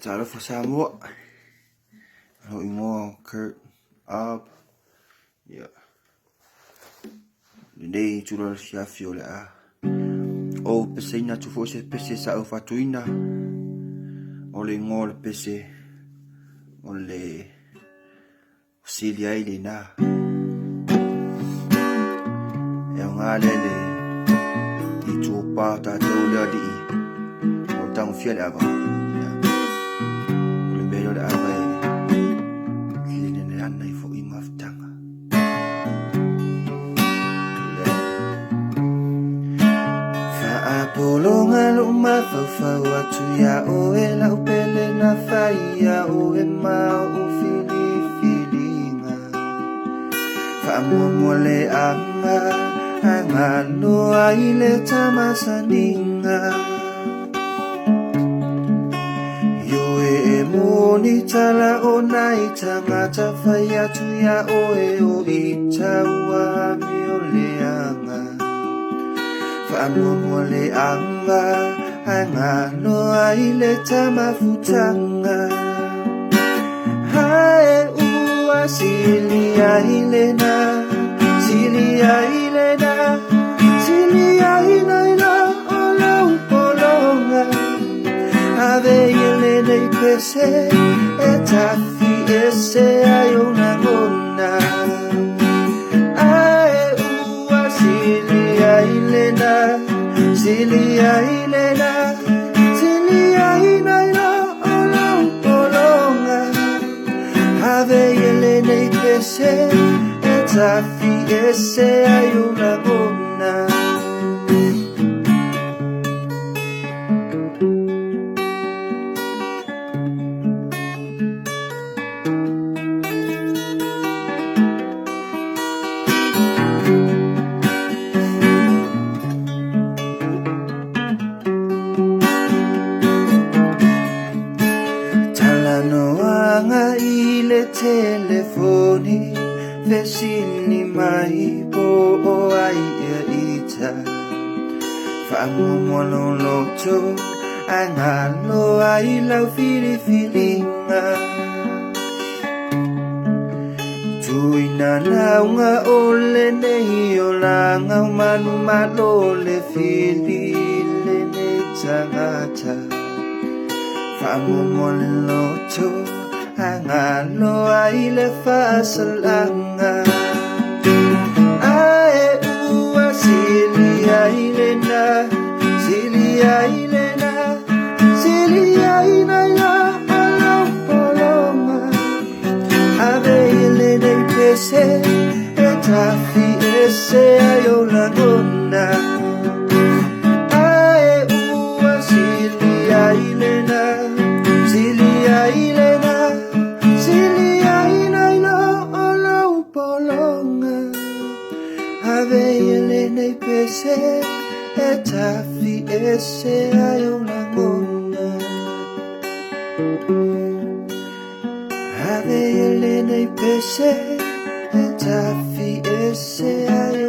Tara for Samoa. More Kurt up. Yeah. Today to the Shafiola. Oh, Pesina to force Pessis out of Fatuina. Only more Pessi. Only Celia Elena. Young Alele. It's all part of the or down Fiala. Polonga luma fafawa tuya o ela upele na faia o ema o fili filinga fa mole anga no aile tamasaninga yo e moni tala o naita ngata faia tuya o itawa mioleanga Famole anga no aile tamafutanga Hae ua silia ilena ola upolonga Ave ilene ipese etafi ese ayona ngona Hae ua silia ilena Silia ola upolonga Ave yelene ipese etafi ese ayuna gona telefoni vesini mai po o ai ita fa mono loto angalo ai la filinga tuina na nga ole nei olanga manu malole fili ne tangata fa mono loto Angalo aile fasalanga Ae ua silia ilena Ola upolonga Ave ilene ipese etafi ese ayola gona Ae ua silia ilena ola upolonga Ave yelene ipese etafi ese ayona ngona Ave yelene ipese etafi ese ayona